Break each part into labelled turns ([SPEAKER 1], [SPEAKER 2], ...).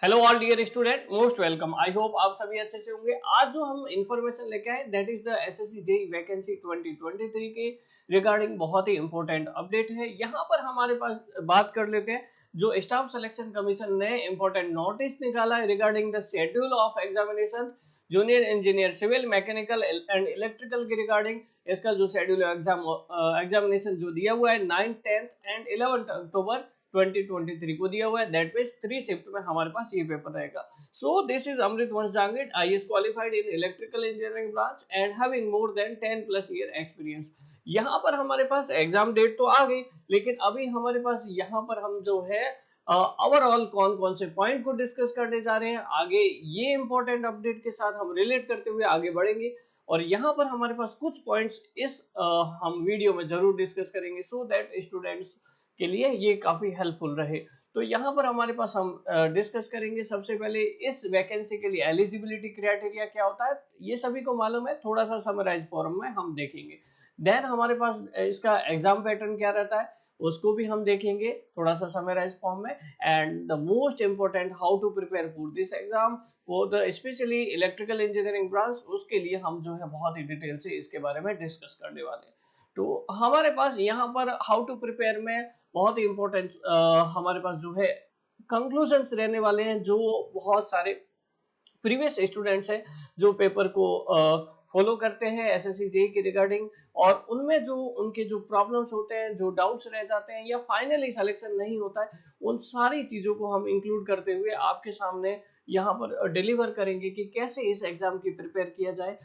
[SPEAKER 1] Hello all dear student, most welcome. I hope आप सभी अच्छे से होंगे। आज जो हम इंफॉर्मेशन लेके आए that is the SSC JE vacancy 2023 के रिगार्डिंग बहुत ही इंपॉर्टेंट अपडेट है। यहाँ पर हमारे पास बात कर लेते हैं जो स्टाफ सिलेक्शन कमीशन ने इंपॉर्टेंट नोटिस निकाला है regarding the schedule of examination junior engineer civil mechanical and electrical के रिगार्डिंग। इसका जो शेड्यूल एग्जामिनेशन जो दिया हुआ है 9, 10 एंड 11 अक्टूबर 2023 को दिया हुआ है। दैट मींस 3 शिफ्ट में हमारे पास ये पेपर रहेगा। सो दिस इज अमृत वंश Jangid, IAS qualified in electrical engineering branch and having more than 10 plus year experience. यहाँ पर हमारे पास एग्जाम डेट तो आ गई, लेकिन अभी हमारे पास यहाँ पर हम जो है ओवरऑल कौन कौन से पॉइंट को डिस्कस करने जा रहे हैं आगे, ये इंपॉर्टेंट अपडेट के साथ हम रिलेट करते हुए आगे बढ़ेंगे। और यहाँ पर हमारे पास कुछ पॉइंट्स इस हम वीडियो में जरूर डिस्कस करेंगे सो दैट स्टूडेंट्स के लिए ये काफी हेल्पफुल रहे। तो यहाँ पर हमारे पास हम डिस्कस करेंगे सबसे पहले इस वैकेंसी के लिए एलिजिबिलिटी क्राइटेरिया क्या होता है, ये सभी को मालूम है, थोड़ा सा समराइज फॉर्म में हम देखेंगे। देन हमारे पास इसका एग्जाम पैटर्न क्या रहता है उसको भी हम देखेंगे थोड़ा सा समराइज फॉर्म में। And the most important how to prepare for this exam for the specially electrical engineering branch, उसके लिए हम जो है बहुत ही डिटेल से इसके बारे में डिस्कस करने वाले हैं। तो हमारे पास यहाँ पर हाउ टू प्रिपेयर में बहुत ही इंपॉर्टेंट हमारे पास जो है कंक्लूजन्स रहने वाले हैं, जो बहुत सारे प्रीवियस स्टूडेंट्स हैं जो पेपर को फॉलो करते हैं एसएससी जेई के रिगार्डिंग, और उनमें जो उनके जो प्रॉब्लम्स होते हैं, जो डाउट्स रह जाते हैं या फाइनली सिलेक्शन नहीं होता है, उन सारी चीजों को हम इंक्लूड करते हुए आपके सामने यहाँ पर डिलीवर करेंगे कि कैसे इस एग्जाम की प्रिपेयर किया जाए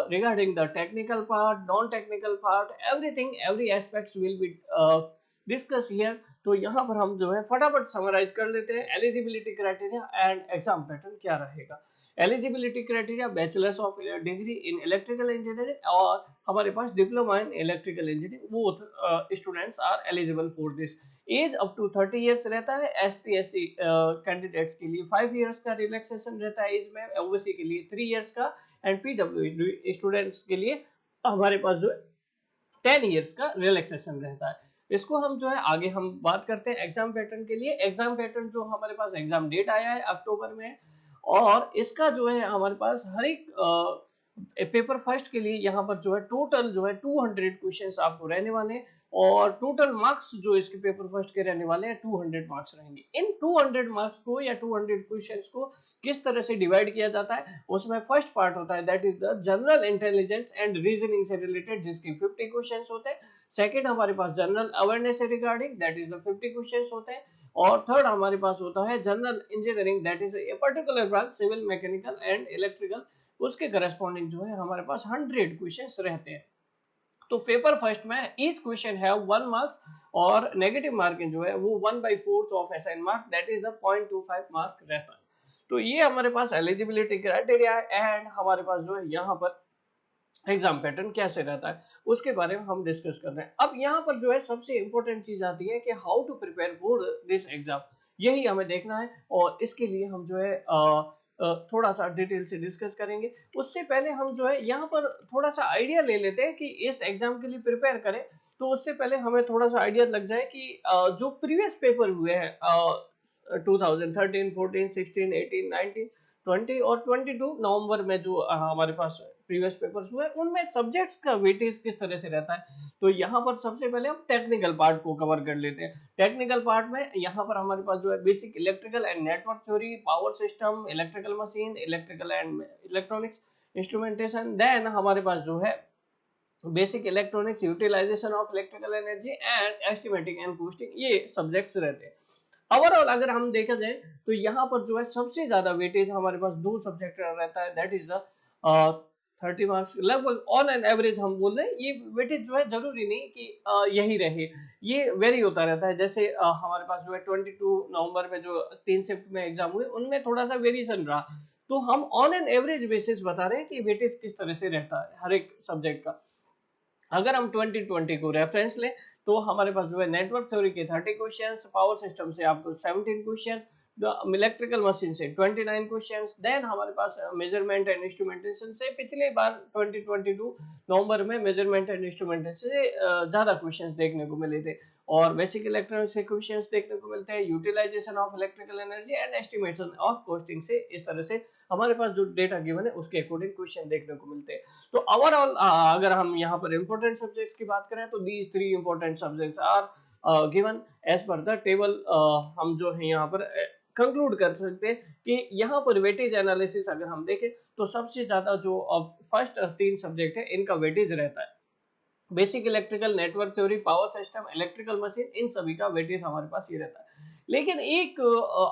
[SPEAKER 1] regarding the technical part, non technical part, everything, every aspects will be discuss here. तो यहाँ पर हम जो है फटाफट समराइज कर लेते हैं eligibility criteria and exam pattern क्या रहेगा। Eligibility criteria bachelors of degree in electrical engineering और हमारे पास diploma in electrical engineering, both students are eligible for this. Age up to 30 years रहता है। एसटी एससी कैंडिडेट्स के लिए 5 इयर्स का रिलैक्सेशन रहता है एज में, ओबीसी के लिए 3 इयर्स का, एंड पीडब्ल्यू स्टूडेंट्स के लिए हमारे पास जो 10 इयर्स का रिलैक्सेशन रहता है। इसको हम जो है आगे हम बात करते हैं एग्जाम पैटर्न के लिए। एग्जाम पैटर्न जो हमारे पास एग्जाम डेट आया है अक्टूबर में, और इसका जो है हमारे पास हर एक पेपर फर्स्ट के लिए यहाँ पर जो है टोटल जो है 200 क्वेश्चंस आपको रहने वाले हैं, और टोटल मार्क्स जो इसके पेपर फर्स्ट के रहने वाले हैं 200 मार्क्स रहेंगे। इन 200 मार्क्स को या 200 क्वेश्चंस को किस तरह से डिवाइड किया जाता है, उसमें फर्स्ट पार्ट होता है that is the general intelligence and reasoning से रिलेटेड, जिसके 50 क्वेश्चंस होते हैं। सेकंड हमारे पास जनरल अवेयरनेस से regarding, that is the 50 questions होते हैं। और थर्ड हमारे पास होता है general engineering, that is a particular branch civil mechanical and electrical, उसके करस्पॉन्डिंग जो है हमारे पास 100 क्वेश्चंस रहते हैं। तो पेपर फर्स्ट में ईच क्वेश्चन है 1 मार्क्स, और नेगेटिव मार्किंग जो है वो 1/4 of assign mark, that is the 0.25 mark रहता है। तो ये हमारे पास एलिजिबिलिटी क्राइटेरिया है। एंड हमारे पास जो है यहाँ पर एग्जाम पैटर्न कैसे रहता है उसके बारे में हम डिस्कस कर रहे हैं। अब यहाँ पर जो है सबसे इंपॉर्टेंट चीज आती है कि how to prepare for this exam, यही हमें देखना है। और इसके लिए हम जो है थोड़ा सा डिटेल से डिस्कस करेंगे। उससे पहले हम जो है यहाँ पर थोड़ा सा आइडिया ले लेते हैं कि इस एग्जाम के लिए प्रिपेयर करें। तो उससे पहले हमें थोड़ा सा आइडिया लग जाए कि जो प्रीवियस पेपर हुए हैं 2013, 14, 16, 18, 19, 20 और 22 नवंबर में जो हमारे पास प्रीवियस पेपर्स हुए, उनमें सब्जेक्ट्स का वेटेज किस तरह से रहता है। तो यहाँ पर सबसे पहले हम टेक्निकल पार्ट को कवर कर लेते हैं। टेक्निकल पार्ट में यहाँ पर हमारे पास जो है basic electrical and network theory, power system, electrical machine, electrical and electronics instrumentation. Then हमारे पास जो है basic electronics, utilization of electrical energy and estimating and costing, ये सब्जेक्ट्स रहते हैं। ओवरऑल अगर हम देखा जाए तो यहाँ पर जो है सबसे ज्यादा वेटेज हमारे पास 2 सब्जेक्ट रहता है, दैट इज द 30 मार्क्स लगभग ऑन एन एवरेज हम बोल रहे हैं। ये वेटेज जो है जरूरी नहीं कि यही रहे, ये वेरी होता रहता है। जैसे हमारे पास जो है 22 नवंबर में जो 3 शिफ्ट में एग्जाम हुए उनमें थोड़ा सा वेरिएशन रहा। तो हम ऑन एन एवरेज बेसिस बता रहे हैं कि वेटेज किस तरह से रहता है हर एक सब्जेक्ट का। अगर हम 2020 को रेफरेंस लें तो हमारे पास जो है नेटवर्क थ्योरी के 30 क्वेश्चंस, पावर सिस्टम से आपको 17 क्वेश्चन, इलेक्ट्रिकल मशीन से 29 क्वेश्चंस। देन हमारे पास मेजरमेंट एंड इंस्ट्रूमेंटेशन से पिछले बार 2022 नवंबर में मेजरमेंट एंड इंस्ट्रूमेंटेशन से ज्यादा क्वेश्चंस देखने को मिले थे। और बेसिक इलेक्ट्रॉनिक्स से क्वेश्चंस देखने को मिलते हैं, utilization of electrical energy and estimation of costing से इस तरह से हमारे पास जो डेटा गिवन है उसके अकॉर्डिंग क्वेश्चन देखने को मिलते हैं। तो ओवरऑल अगर हम यहाँ पर इंपॉर्टेंट सब्जेक्ट्स की बात करें तो these 3 important subjects are given as per the table. हम जो है यहाँ पर कंक्लूड कर सकते हैं कि यहाँ पर वेटेज एनालिसिस अगर हम देखें तो सबसे ज्यादा जो फर्स्ट 3 सब्जेक्ट है इनका वेटेज रहता है। Basic electrical network theory, power system, electrical machine, इन सभी का वेटेज हमारे पास ये रहता है। लेकिन एक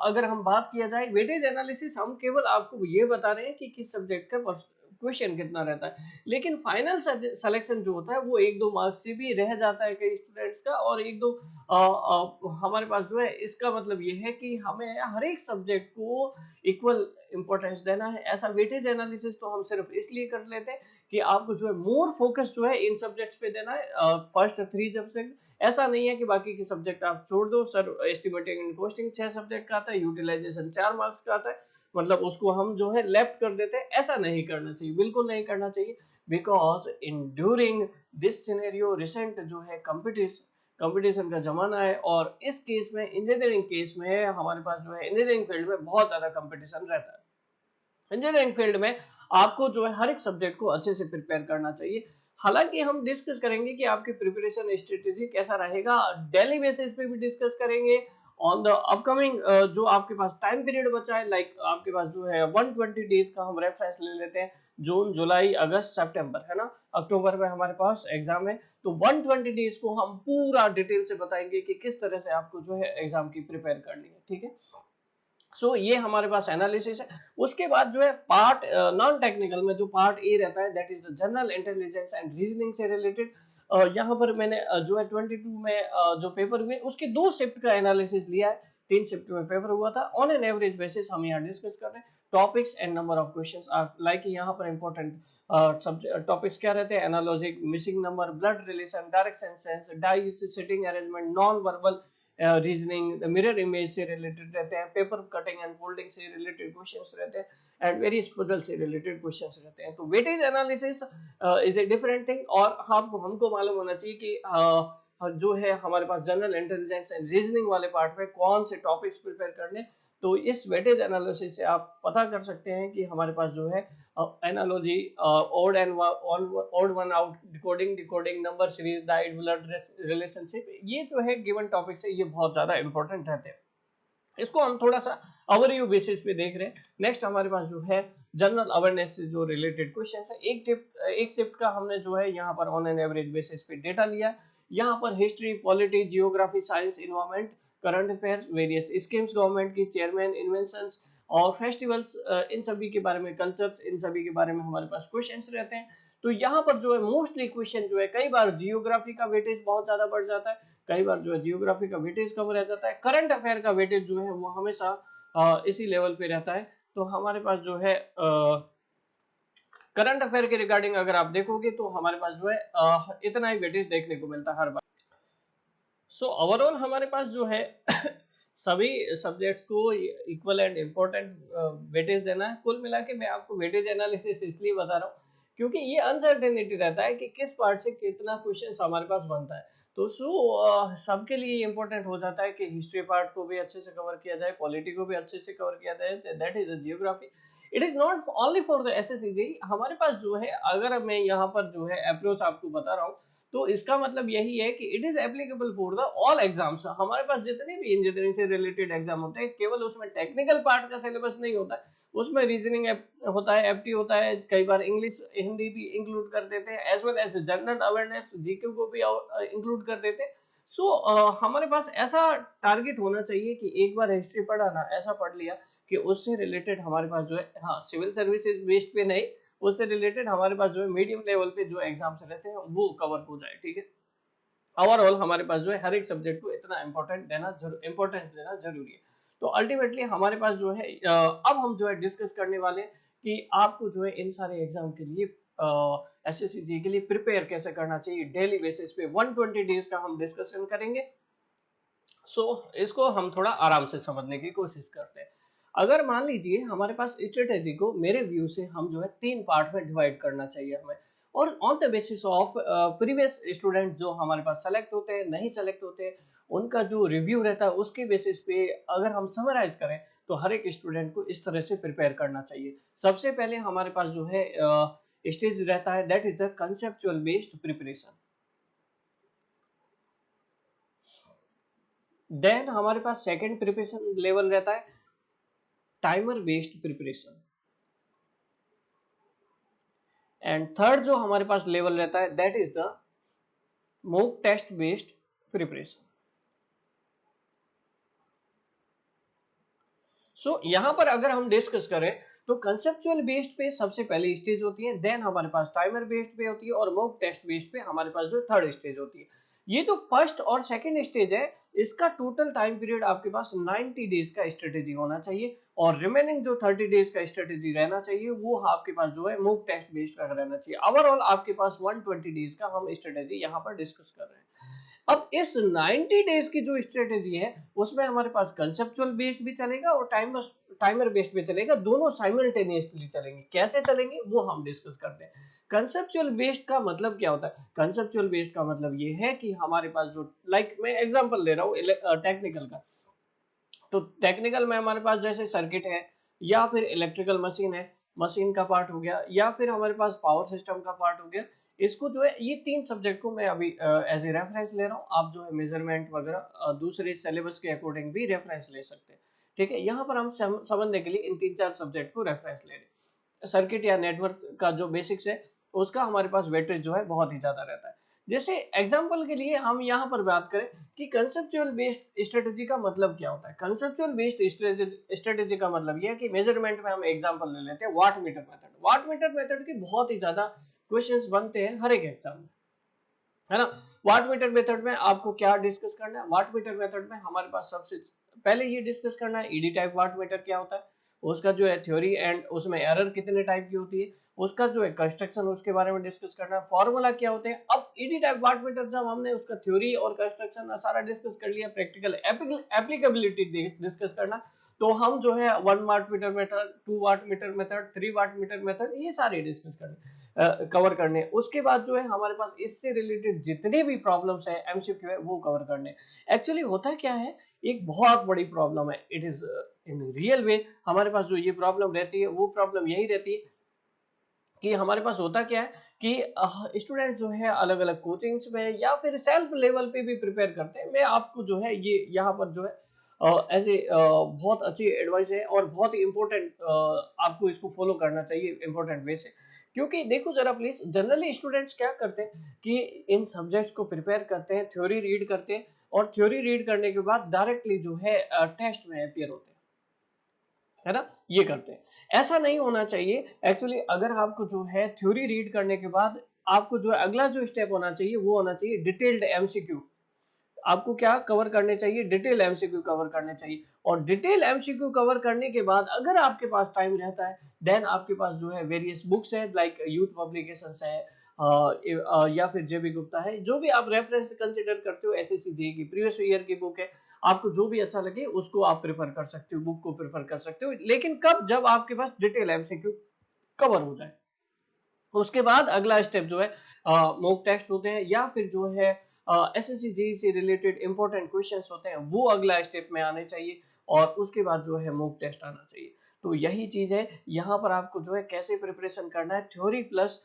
[SPEAKER 1] अगर हम बात किया जाए वेटेज एनालिसिस, हम केवल आपको ये बता रहे हैं कि किस सब्जेक्ट का क्वेश्चन कितना रहता है, लेकिन फाइनल सिलेक्शन जो होता है वो 1-2 मार्क्स से भी रह जाता है कई स्टूडेंट्स का, और 1-2 हमारे पास जो है इसका मतलब ये है कि हमें हर एक सब्जेक्ट को इक्वल इंपॉर्टेंस देना है। ऐसा वेटेज एनालिसिस तो हम सिर्फ इसलिए कर लेते हैं कि आपको जो है मोर फोकस जो है इन सब्जेक्ट्स पे देना है, फर्स्ट 3 सब्जेक्ट। ऐसा नहीं है कि बाकी के सब्जेक्ट आप छोड़ दो। Sir estimating and costing 6 subject का आता है, यूटिलाइजेशन 4 मार्क्स का आता है, मतलब उसको हम जो है लेफ्ट कर देते हैं। ऐसा नहीं करना चाहिए, बिल्कुल नहीं करना चाहिए, because in during this scenario recent जो है कंपटीशन का जमाना है, और इस केस में इंजीनियरिंग केस में हमारे पास जो है इंजीनियरिंग फील्ड में बहुत ज्यादा कंपटीशन रहता है। इंजीनियरिंग फील्ड में आपको जो है हर एक सब्जेक्ट को अच्छे से प्रिपेयर करना चाहिए। हालांकि हम डिस्कस करेंगे कि आपकी प्रिपरेशन स्ट्रेटेजी कैसा रहेगा, डेली बेसिस पे भी डिस्कस करेंगे ऑन द अपकमिंग जो आपके पास टाइम पीरियड बचा है, लाइक आपके पास जो है 120 डेज का हम रेफरेंस ले लेते हैं, जून, जुलाई, अगस्त, सितंबर, है ना, अक्टूबर में हमारे पास एग्जाम है, तो 120 डेज को हम पूरा डिटेल से बताएंगे कि किस तरह से आपको जो है एग्जाम की प्रिपेयर करनी है, ठीक है। सो ये हमारे पास एनालिसिस है। उसके बाद जो है पार्ट नॉन टेक्निकल में जो पार्ट ए रहता है that is the general intelligence and reasoning से रिलेटेड। यहाँ पर मैंने जो है 22 में जो पेपर हुए उसके 2 शिफ्ट का एनालिसिस लिया है, 3 शिफ्ट में पेपर हुआ था। ऑन एन एवरेज बेसिस हम यहाँ डिस्कस कर रहे हैं topics and number of questions are like, यहाँ पर इंपॉर्टेंट टॉपिक्स क्या रहते हैं, analogic, missing number, blood relation, direct sense, die sitting arrangement, non verbal reasoning, mirror image से रिलेटेड रहते हैं, पेपर कटिंग एंड फोल्डिंग से रिलेटेड क्वेश्चंस रहते हैं, एंड वेरियस पजल से रिलेटेड क्वेश्चंस रहते हैं। तो weightage analysis is a different thing, और हमको मालूम होना चाहिए कि जो है हमारे पास जनरल इंटेलिजेंस एंड रीजनिंग वाले पार्ट में कौन से टॉपिक्स प्रिपेयर करने। तो इस वेटेज एनालिसिस से आप पता कर सकते हैं कि हमारे पास जो है analogy, odd one out, decoding, number series, diet, blood relationship, ये जो है गिवन टॉपिक्स है, ये बहुत ज्यादा इंपॉर्टेंट रहते हैं। इसको हम थोड़ा सा ओवरव्यू बेसिस पे देख रहे हैं। नेक्स्ट हमारे पास जो है जनरल अवेयरनेस से जो रिलेटेड क्वेश्चन है, एक शिफ्ट का हमने जो है यहाँ पर ऑन एन एवरेज बेसिस पे डेटा लिया। यहाँ पर history, polity, geography, science, environment, current affairs, various schemes government की, चेयरमैन, इन्वेंशंस और फेस्टिवल्स, इन सभी के बारे में, कल्चर्स, इन सभी के बारे में हमारे पास क्वेश्चंस रहते हैं। तो यहाँ पर जो है मोस्टली क्वेश्चन जो है, कई बार जियोग्राफी का वेटेज बहुत ज्यादा बढ़ जाता है, कई बार जो है जियोग्राफी का वेटेज कम रह जाता है, करंट अफेयर का वेटेज जो है वो हमेशा इसी लेवल पे रहता है। तो हमारे पास जो है करंट अफेयर के रिगार्डिंग अगर आप देखोगे तो हमारे पास जो है इतना ही वेटेज देखने को मिलता है हर बार। सो ओवरऑल हमारे पास जो है सभी सब्जेक्ट्स को इक्वल एंड इम्पोर्टेंट वेटेज देना है। कुल मिला के मैं आपको वेटेज एनालिसिस इसलिए बता रहा हूँ क्योंकि ये अनसर्टेनिटी रहता है कि किस पार्ट से कितना क्वेश्चन हमारे पास बनता है। तो सबके लिए इम्पोर्टेंट हो जाता है कि हिस्ट्री पार्ट को भी अच्छे से कवर किया जाए, पॉलिटी को भी अच्छे से कवर किया जाए, that is geography. It is not only for the assessee. हमारे पास जो है, अगर मैं यहाँ पर जो है अप्रोच आपको बता रहा हूँ तो इसका मतलब यही है कि it is applicable for the all exams. हमारे पास जितने भी इंजीनियरिंग से रिलेटेड एग्जाम होते हैं, केवल उसमें टेक्निकल पार्ट का सिलेबस नहीं होता है, उसमें रीजनिंग होता है, एप्टी होता है, कई बार इंग्लिश, हिंदी भी इंक्लूड कर देते हैं, as well as general awareness, GK को भी इंक्लूड कर देते हैं। हमारे पास ऐसा टारगेट होना चाहिए कि एक बार हिस्ट्री पढ़ा ना, ऐसा पढ़ लिया कि उससे रिलेटेड हमारे पास जो है, हाँ सिविल सर्विसेज बेस्ड पे नहीं, उससे रिलेटेड हमारे पास जो है मीडियम लेवल पे जो एग्जाम्स रहते हैं वो कवर हो जाए, ठीक है। ओवरऑल हमारे पास जो है हर एक सब्जेक्ट को इतना इंपॉर्टेंस देना जरूरी है। तो अल्टीमेटली हमारे पास जो है अब हम जो है डिस्कस करने वाले हैं कि आपको जो है इन सारे एग्जाम के लिए एसएससी के लिए प्रिपेयर कैसे करना चाहिए डेली बेसिस पे। 120 डेज का हम डिस्कशन करेंगे। इसको हम थोड़ा आराम से समझने की कोशिश करते हैं। अगर मान लीजिए हमारे पास स्ट्रेटेजी को मेरे व्यू से हम जो है 3 पार्ट में डिवाइड करना चाहिए हमें, और on the basis of previous student जो हमारे पास सेलेक्ट होते हैं, नहीं सेलेक्ट होते हैं, उनका जो रिव्यू रहता है उसके बेसिस पे अगर हम समराइज करें तो हर एक स्टूडेंट को इस तरह से प्रिपेयर करना चाहिए। सबसे पहले हमारे पास जो है स्टेज रहता है that is the conceptual based preparation. Then हमारे पास सेकंड प्रिपरेशन लेवल रहता है timer based preparation. And third जो हमारे पास लेवल रहता है that is the mock test based preparation. So यहां पर अगर हम डिस्कस करें तो कंसेप्चुअल बेस्ड पे सबसे पहले स्टेज होती है, देन हमारे पास टाइमर बेस्ड पे होती है और मॉक टेस्ट बेस्ड पे हमारे पास जो थर्ड स्टेज होती है। ये जो फर्स्ट और सेकंड स्टेज है इसका टोटल टाइम पीरियड आपके पास 90 डेज का स्ट्रेटेजी होना चाहिए और रिमेनिंग जो 30 डेज का स्ट्रेटेजी रहना चाहिए वो आपके पास जो है मॉक टेस्ट बेस्ड का रहना चाहिए। ओवरऑल आपके पास 120 डेज का हम स्ट्रेटेजी यहाँ पर डिस्कस कर रहे हैं। अब इस 90 डेज की जो स्ट्रेटेजी है उसमें हमारे पास कंसेप्चुअल बेस्ड भी चलेगा और टाइमर बेस्ड भी चलेगा, दोनों साइमल्टेनियसली चलेंगे। कैसे चलेंगे वो हम डिस्कस करते हैं। कंसेप्चुअल बेस्ड का मतलब क्या होता है? कंसेप्चुअल बेस्ड का मतलब ये है कि हमारे पास जो मैं एग्जांपल ले रहा हूँ टेक्निकल का, तो टेक्निकल में हमारे पास जैसे सर्किट है या फिर इलेक्ट्रिकल मशीन है, मशीन का पार्ट हो गया या फिर हमारे पास पावर सिस्टम का पार्ट हो गया। इसको जो है ये तीन सब्जेक्ट को मैं अभी एज ए रेफरेंस ले रहा हूँ। आप जो है मेजरमेंट वगैरह दूसरे सिलेबस के अकॉर्डिंग भी रेफरेंस ले सकते हैं। ठीक है, यहाँ पर हम समझने के लिए इन तीन चार सब्जेक्ट को रेफरेंस ले रहे हैं। सर्किट या नेटवर्क का जो बेसिक्स है उसका हमारे पास वेटेज जो है बहुत ही ज्यादा रहता है। जैसे एग्जाम्पल के लिए हम यहाँ पर बात करें कि कंसेप्चुअल बेस्ड स्ट्रेटेजी का मतलब क्या होता है। कंसेप्चुअल बेस्ड स्ट्रेटेजी का मतलब यह है कि मेजरमेंट में हम एग्जांपल ले लेते हैं watt meter method. Watt meter method के बहुत ही ज्यादा क्वेश्चंस बनते हैं हर एक एग्जाम में, है ना। वाट मीटर मेथड में आपको क्या डिस्कस करना है? वाट मीटर मेथड में हमारे पास सबसे पहले ये डिस्कस करना है ईडी टाइप वाट मीटर क्या होता है, उसका जो है थ्योरी एंड उसमें एरर कितने टाइप की होती है, उसका जो है कंस्ट्रक्शन उसके बारे में डिस्कस करना है, फॉर्मूला क्या होते हैं। अब ईडी टाइप वाट मीटर जब हमने उसका थ्योरी और कंस्ट्रक्शन सारा डिस्कस कर लिया, प्रैक्टिकल एप्लीकेबिलिटी डिस्कस करना, तो हम जो है 1 watt meter method, 2 watt meter method, 3 watt meter method ये सारे डिस्कस करने कवर करने। उसके बाद जो है हमारे पास इससे रिलेटेड जितने भी प्रॉब्लम्स है एमसीक्यू है वो कवर करने। एक्चुअली होता क्या है, एक बहुत बड़ी प्रॉब्लम है, it is in real way हमारे पास जो ये प्रॉब्लम रहती है वो प्रॉब्लम यही रहती है कि हमारे पास होता क्या है कि स्टूडेंट जो है अलग अलग कोचिंग्स में या फिर सेल्फ लेवल पे भी प्रिपेयर करते हैं। मैं आपको जो है ये यहाँ पर जो है ऐसे बहुत अच्छी एडवाइस है और बहुत ही इम्पोर्टेंट आपको इसको फॉलो करना चाहिए इम्पोर्टेंट वे से। क्योंकि देखो जरा प्लीज, जनरली स्टूडेंट्स क्या करते हैं कि इन सब्जेक्ट्स को प्रिपेयर करते हैं, थ्योरी रीड करते हैं और थ्योरी रीड करने के बाद डायरेक्टली जो है टेस्ट में अपियर होते हैं, है ना, ये करते हैं। ऐसा नहीं होना चाहिए। एक्चुअली अगर आपको जो है थ्योरी रीड करने के बाद आपको जो है अगला जो स्टेप होना चाहिए वो होना चाहिए डिटेल्ड एमसीक्यू। आपको क्या कवर करने चाहिए? डिटेल एमसीक्यू कवर करने चाहिए। और डिटेल एमसीक्यू कवर करने के बाद अगर आपके पास टाइम रहता है देन आपके पास जो है वेरियस बुक्स है लाइक यूथ पब्लिकेशंस है या फिर जेबी गुप्ता है, जो भी आप रेफरेंस कंसीडर करते हो, एसएससी जेईई की प्रीवियस ईयर की बुक है, आपको जो भी अच्छा लगे उसको आप प्रेफर कर सकते हो, बुक को प्रेफर कर सकते हो। लेकिन कब? जब आपके पास डिटेल एमसीक्यू कवर हो जाए। उसके बाद अगला स्टेप जो है मॉक टेस्ट होते हैं या फिर जो है एसएससी जेईई से रिलेटेड इंपॉर्टेंट क्वेश्चंस होते हैं वो अगला स्टेप में आने चाहिए और उसके बाद जो है मॉक टेस्ट आना चाहिए। तो यही चीज है, यहाँ पर आपको जो है कैसे प्रिपरेशन करना है, थ्योरी प्लस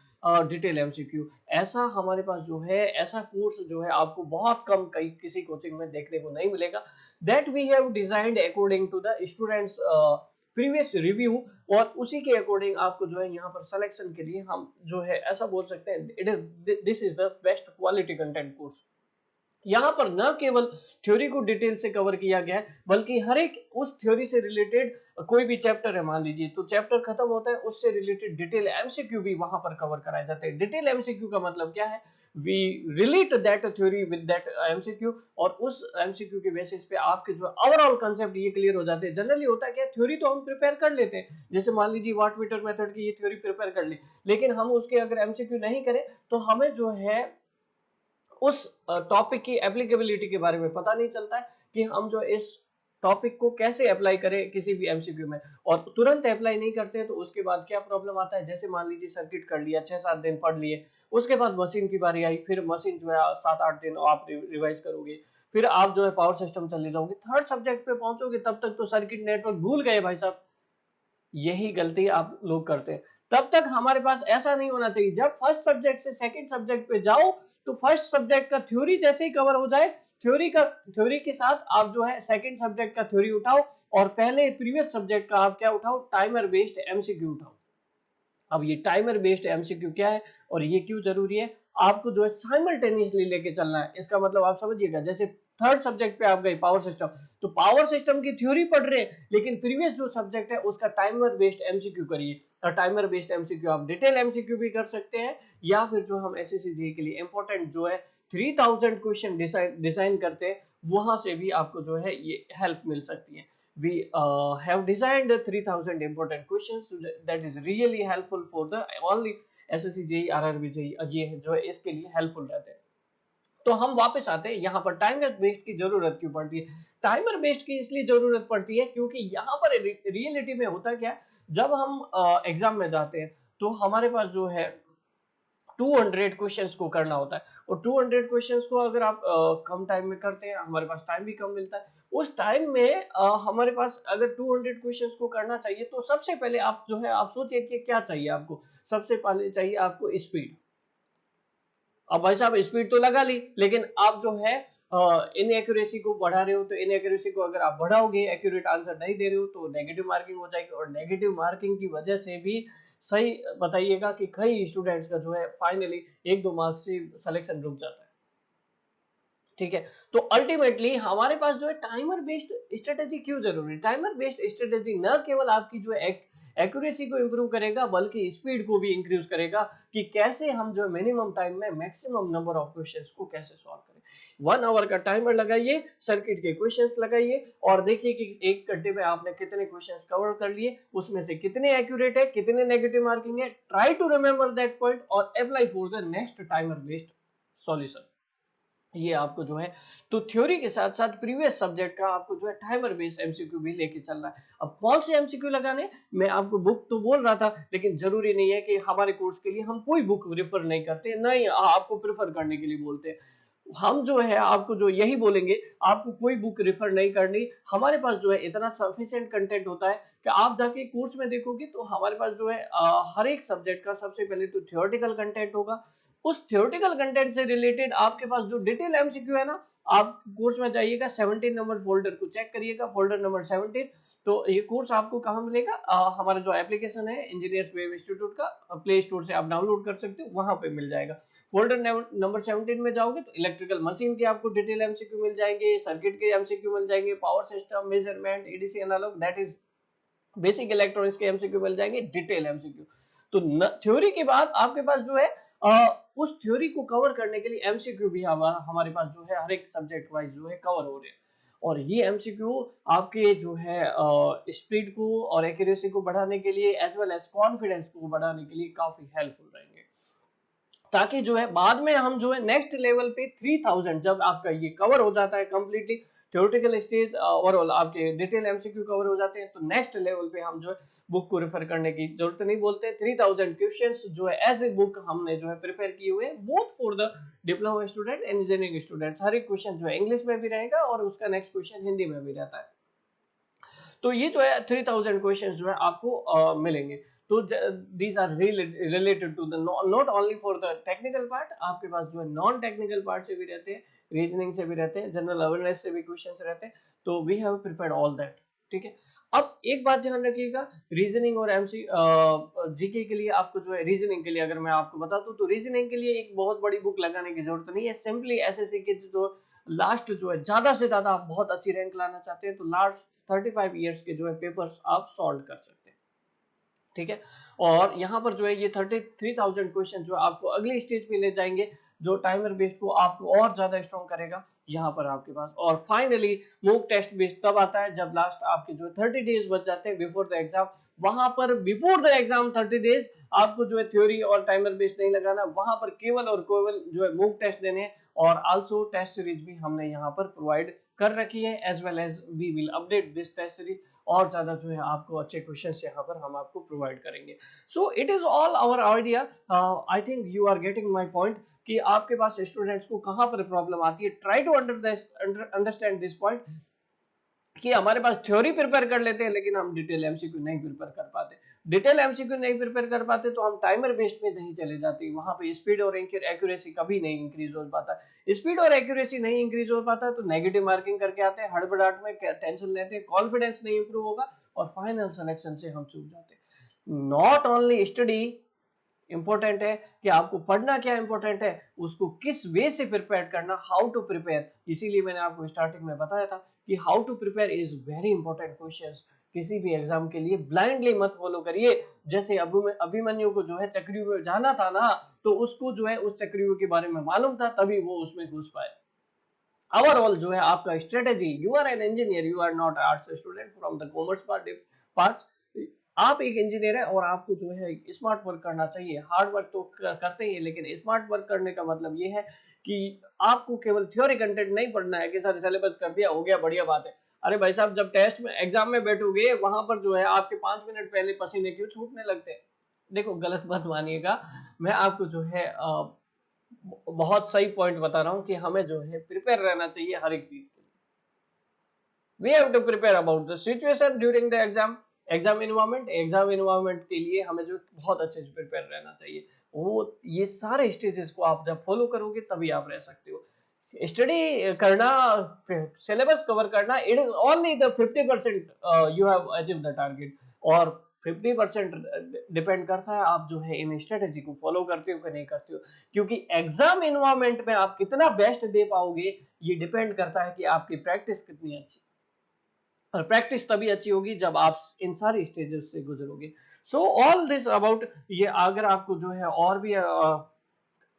[SPEAKER 1] डिटेल एमसीक्यू। ऐसा हमारे पास जो है ऐसा कोर्स जो है आपको बहुत कम कई किसी कोचिंग में देखने को नहीं मिलेगा। That we have designed according to the students previous review और उसी के अकॉर्डिंग आपको जो है यहाँ पर सिलेक्शन के लिए हम जो है ऐसा बोल सकते हैं it is this is the best quality content course. यहाँ पर न केवल थ्योरी को डिटेल से कवर किया गया है बल्कि हर एक उस थ्योरी से रिलेटेड कोई भी चैप्टर है मान लीजिए, तो चैप्टर खत्म होता है उससे रिलेटेड डिटेल एमसीक्यू भी वहां पर कवर कराए जाते हैं। डिटेल एमसीक्यू का मतलब क्या है? We relate that theory with that MCQ और उस एमसीक्यू के बेसिस पे आपके जो ओवरऑल कंसेप्ट ये क्लियर हो जाते हैं। जनरली होता है क्या, थ्योरी तो हम प्रिपेयर कर लेते हैं, जैसे मान लीजिए वाट मीटर मेथड की ये थ्योरी प्रिपेयर कर ली, लेकिन हम उसके अगर एमसीक्यू नहीं करें तो हमें जो है उस टॉपिक की एप्लीकेबिलिटी के बारे में पता नहीं चलता है कि हम जो इस टॉपिक को कैसे अप्लाई करें किसी भी एमसीक्यू में, और तुरंत अप्लाई नहीं करते तो उसके बाद क्या प्रॉब्लम आता है, जैसे मान लीजिए सर्किट कर लिया, 6-7 दिन पढ़ लिए, उसके बाद मशीन की बारी आई, फिर मशीन जो है 7-8 दिन आप रिवाइज करोगे, फिर आप जो है पावर सिस्टम चले जाओगे, थर्ड सब्जेक्ट पे पहुंचोगे तब तक तो सर्किट नेटवर्क भूल गए भाई साहब। यही गलती आप लोग करते हैं। तब तक हमारे पास ऐसा नहीं होना चाहिए, जब फर्स्ट सब्जेक्ट से सेकंड सब्जेक्ट पे जाओ तो फर्स्ट सब्जेक्ट का थ्योरी जैसे ही कवर हो जाए, थ्योरी के साथ आप जो है सेकंड सब्जेक्ट का थ्योरी उठाओ, और पहले प्रीवियस सब्जेक्ट का आप क्या उठाओ, टाइमर बेस्ड एमसीक्यू उठाओ। अब ये टाइमर बेस्ड एमसीक्यू क्या है और ये क्यों जरूरी है, आपको जो है साइमल्टेनियसली लेके चलना है। इसका मतलब आप समझिएगा, जैसे थर्ड सब्जेक्ट पे आप गए पावर सिस्टम, तो पावर सिस्टम की थ्योरी पढ़ रहे हैं, लेकिन प्रीवियस जो सब्जेक्ट है उसका टाइमर बेस्ड एमसीक्यू करिए। और टाइमर बेस्ड एमसीक्यू आप डिटेल एमसीक्यू भी कर सकते हैं, या फिर जो हम एसएससी जीडी के लिए इंपॉर्टेंट जो है 3000 क्वेश्चन डिजाइन करते हैं, वहां से भी आपको जो है ये हेल्प मिल सकती है। We have designed 3000 important questions that is really helpful for the only SSC JEE RRB JEE, ये जो है इसके लिए हेल्पफुल रहते हैं। तो हम वापस आते हैं यहाँ पर, टाइमर बेस्ड की जरूरत क्यों पड़ती है। टाइमर बेस्ड की इसलिए जरूरत पड़ती है क्योंकि यहाँ पर रियलिटी में होता क्या है, जब हम एग्जाम में जाते हैं तो हमारे पास जो है 200 क्वेश्चंस को करना होता है, और 200 क्वेश्चंस को अगर आप कम टाइम में करते हैं, हमारे पास टाइम भी कम मिलता है, उस टाइम में हमारे पास अगर 200 क्वेश्चंस को करना चाहिए तो सबसे पहले आप जो है आप सोचिए कि क्या चाहिए आपको। सबसे पहले चाहिए आपको स्पीड। अब भाई साहब स्पीड तो लगा ली, लेकिन आप जो है इनएक्यूरेसी को बढ़ा रहे हो, तो इनएक्यूरेसी को अगर आप बढ़ाओगे, एक्यूरेट आंसर नहीं दे रहे हो, तो नेगेटिव मार्किंग हो जाएगी, और नेगेटिव मार्किंग की वजह से भी सही बताइएगा कि कई स्टूडेंट्स का जो है फाइनली 1-2 मार्क्स से सिलेक्शन रुक जाता है। ठीक है, तो अल्टीमेटली हमारे पास जो है टाइमर बेस्ड स्ट्रेटेजी क्यों जरूरी है। टाइमर बेस्ड स्ट्रेटेजी न केवल आपकी जो है एक्यूरेसी को इंप्रूव करेगा, बल्कि स्पीड को भी इंक्रीज करेगा, कि कैसे हम जो मिनिमम टाइम में मैक्सिमम नंबर ऑफ क्वेश्चंस को कैसे सॉल्व करें। 1 आवर का टाइमर लगाइए, सर्किट के क्वेश्चंस लगाइए, और देखिए कि 1 घंटे में आपने कितने क्वेश्चंस कवर कर लिए, उसमें से कितने एक्यूरेट है, कितने नेगेटिव मार्किंग है। Try to remember that point और apply for the next timer based solution. ये आपको जो है, तो थ्योरी के साथ साथ प्रीवियस सब्जेक्ट का आपको जो है टाइमर बेस्ड एमसीक्यू भी लेके चलना है। अब कौन से एमसीक्यू लगाने, मैं आपको बुक तो बोल रहा था, लेकिन जरूरी नहीं है कि हमारे कोर्स के लिए हम कोई बुक रेफर नहीं करते, नहीं आपको प्रेफर करने के लिए बोलते हैं। हम जो है आपको जो यही बोलेंगे, आपको कोई बुक रेफर नहीं करनी। हमारे पास जो है इतना सफिशिएंट कंटेंट होता है कि आप जाके कोर्स में देखोगे तो हमारे पास जो है हर एक सब्जेक्ट का सबसे पहले तो थियोरेटिकल कंटेंट होगा। उस थियोरेटिकल कंटेंट से रिलेटेड आपके पास जो डिटेल एमसीक्यू है ना, आप कोर्स में जाइएगा, 17 नंबर फोल्डर को चेक करिएगा, फोल्डर नंबर 17। तो ये कोर्स आपको कहाँ मिलेगा, हमारा जो एप्लीकेशन है इंजीनियर्स वेब इंस्टीट्यूट का, प्ले स्टोर से आप डाउनलोड कर सकते हो, वहां पे मिल जाएगा। फोल्डर नंबर 17 में जाओगे तो इलेक्ट्रिकल मशीन के आपको डिटेल एमसीक्यू मिल जाएंगे, सर्किट के एमसीक्यू मिल जाएंगे, power system, measurement, ADC analog, that is basic electronics के एमसीक्यू मिल जाएंगे, डिटेल एमसीक्यू। तो थ्योरी के बाद आपके पास जो है उस थ्योरी को कवर करने के लिए एमसीक्यू भी हमारे पास जो है हर एक सब्जेक्ट वाइज जो है कवर हो रहे हैं। और ये एमसीक्यू आपके जो है स्पीड को और एक्यूरेसी को बढ़ाने के लिए एज वेल एज कॉन्फिडेंस को बढ़ाने के लिए काफी हेल्पफुल रहेंगे, ताकि जो है बाद में हम जो है नेक्स्ट लेवल पे 3000 जब आपका ये कवर हो जाता है कंप्लीटली, थ्योरेटिकल स्टेज ओवरऑल आपके डिटेल एमसीक्यू कवर हो जाते हैं, तो नेक्स्ट लेवल पे हम जो है बुक को रेफर करने की जरूरत नहीं बोलते। 3000 क्वेश्चंस जो है एज ए बुक हमने जो है प्रिपेयर किए हुए हैं, both for the diploma student and engineering students. हर एक क्वेश्चन जो है इंग्लिश में भी रहेगा और उसका नेक्स्ट क्वेश्चन हिंदी में भी रहता है। तो ये जो है 3000 क्वेश्चंस जो है आपको मिलेंगे। तो these are related to the not only for the technical part, आपके पास जो है नॉन टेक्निकल पार्ट से भी रहते हैं, रीजनिंग से भी रहते हैं, जनरल अवेयरनेस से भी क्वेश्चंस रहते हैं। तो we have prepared all that. ठीक है, अब एक बात ध्यान रखिएगा, रीजनिंग और एमसी जीके के लिए आपको जो है, रीजनिंग के लिए अगर मैं आपको बता दूं तो रीजनिंग के लिए एक बहुत बड़ी बुक लगाने की जरूरत नहीं है। सिंपली एसएससी के जो लास्ट जो है ज्यादा से ज्यादा आप बहुत अच्छी रैंक लाना चाहते हैं तो लास्ट 35 इयर्स के जो है पेपर्स आप सॉल्व कर सकते हैं। ठीक है, और यहाँ पर जो है ये 33,000 क्वेश्चन जो आपको अगले स्टेज पे ले जाएंगे, जो टाइमर बेस्ड को आपको और ज्यादा स्ट्रॉन्ग करेगा यहाँ पर आपके पास। और फाइनली मॉक टेस्ट बेस्ड तब आता है जब लास्ट आपके जो 30 डेज बच जाते हैं बिफोर द एग्जाम। वहां पर बिफोर द एग्जाम 30 डेज आपको जो है थ्योरी और टाइमर बेस्ड नहीं लगाना, वहां पर केवल और केवल जो है मॉक टेस्ट देने हैं, और आल्सो टेस्ट सीरीज भी हमने यहाँ पर प्रोवाइड कर रखी है, as well as we will update this test series, और ज्यादा जो है आपको अच्छे क्वेश्चंस यहाँ पर हम आपको प्रोवाइड करेंगे। So it is all our idea. I think you are getting my point कि आपके पास स्टूडेंट्स को कहाँ पर प्रॉब्लम आती है। Try to understand this point कि हमारे पास थ्योरी प्रिपेयर कर लेते हैं लेकिन हम डिटेल एमसीक्यू नहीं प्रिपेयर कर पाते। डिटेल एमसीक्यू नहीं प्रिपेयर कर पाते तो हम टाइमर बेस्ड में नहीं चले जाते, वहां पे स्पीड और एक्यूरेसी कभी नहीं इंक्रीज हो पाता। स्पीड और एक्यूरेसी नहीं इंक्रीज हो पाता तो नेगेटिव मार्किंग करके आते हैं, हड़बड़ाहट में टेंशन लेते हैं, कॉन्फिडेंस नहीं इंप्रूव होगा और फाइनल सिलेक्शन से हम चूक जाते हैं। नॉट ओनली स्टडी इंपॉर्टेंट है कि आपको पढ़ना क्या इंपॉर्टेंट है, उसको किस वे से प्रिपेयर करना, हाउ टू प्रिपेयर। इसीलिए मैंने आपको स्टार्टिंग में बताया था कि how to prepare is very important questions. किसी भी एग्जाम के लिए ब्लाइंडली मत फॉलो करिए। जैसे अभिमन्यु को जो है चक्रव्यूह में जाना था ना, तो उसको जो है उस चक्रव्यूह के बारे में मालूम था तभी वो उसमें घुस पाए। ओवरऑल जो है आपका strategy, you are an engineer, you are not arts student from the commerce parts. आप एक इंजीनियर है और आपको जो है स्मार्ट वर्क करना चाहिए। हार्ड वर्क तो करते ही है लेकिन स्मार्ट वर्क करने का मतलब ये है कि आपको केवल थ्योरी कंटेंट नहीं पढ़ना है कि सर सिलेबस कर दिया हो गया बढ़िया बात है। अरे भाई साहब, जब टेस्ट में एग्जाम में बैठोगे वहां पर जो है आपके 5 मिनट पहले पसीने क्यों छूटने लगते हैं। देखो गलत मत मानिएगा, मैं आपको जो है बहुत सही पॉइंट बता रहा हूँ कि हमें जो है प्रिपेयर रहना चाहिए हर एक चीज के लिए। We have to prepare about the situation during the exam environment के लिए हमें जो बहुत अच्छे से प्रिपेयर रहना चाहिए। वो ये सारे स्टेजेस को आप जब फॉलो करोगे तभी आप रह सकते हो। स्टडी करना, सिलेबस कवर करना, it is only the 50% you have achieve the target, और 50% डिपेंड करता है आप जो है इन स्ट्रेटेजी को फॉलो करते हो कि नहीं करते हो। क्योंकि एग्जाम इन्वायरमेंट में आप कितना बेस्ट दे पाओगे ये डिपेंड करता है कि आपकी प्रैक्टिस कितनी अच्छी, और प्रैक्टिस तभी अच्छी होगी जब आप इन सारी स्टेजेस से गुजरोगे। सो ऑल दिस अबाउट ये, अगर आपको जो है और भी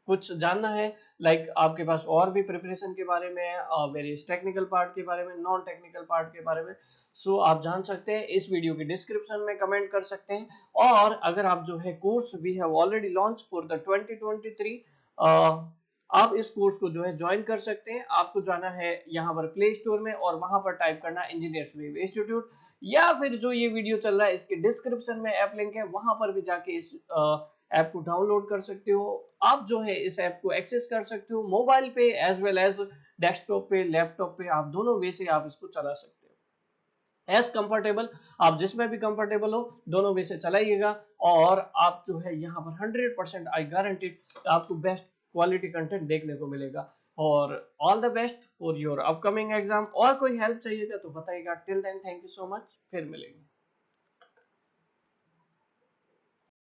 [SPEAKER 1] कुछ जानना है, लाइक आपके पास और भी प्रिपरेशन के बारे में, वेरियस टेक्निकल पार्ट के बारे में, नॉन टेक्निकल पार्ट के बारे में, सो आप जान सकते हैं, इस वीडियो के डिस्क्रिप्शन में कमेंट कर सकते हैं। और अगर आप जो है course we have already launch for the 2023, आप इस कोर्स को जो है ज्वाइन कर सकते हैं। आपको जाना है यहाँ पर प्ले स्टोर में और वहां पर टाइप करना इंजीनियर्स वेव इंस्टीट्यूट, या फिर जो ये वीडियो चल रहा है इसके डिस्क्रिप्शन में ऐप लिंक है, वहां पर भी जाके इस ऐप को डाउनलोड कर सकते हो। आप जो है इस ऐप को एक्सेस कर सकते हो मोबाइल पे एज वेल एज डेस्कटॉप पे, लैपटॉप पे, आप दोनों वे से आप इसको चला सकते हो। एज कंफर्टेबल, आप जिसमें भी कंफर्टेबल हो दोनों वे से चलाइएगा, और आप जो है यहाँ पर 100% आई गारंटीड आपको बेस्ट क्वालिटी कंटेंट देखने को मिलेगा। और all the best for your upcoming exam. और कोई हेल्प चाहिएगा तो बताइएगा। Till then thank you so much, फिर मिलेंगे।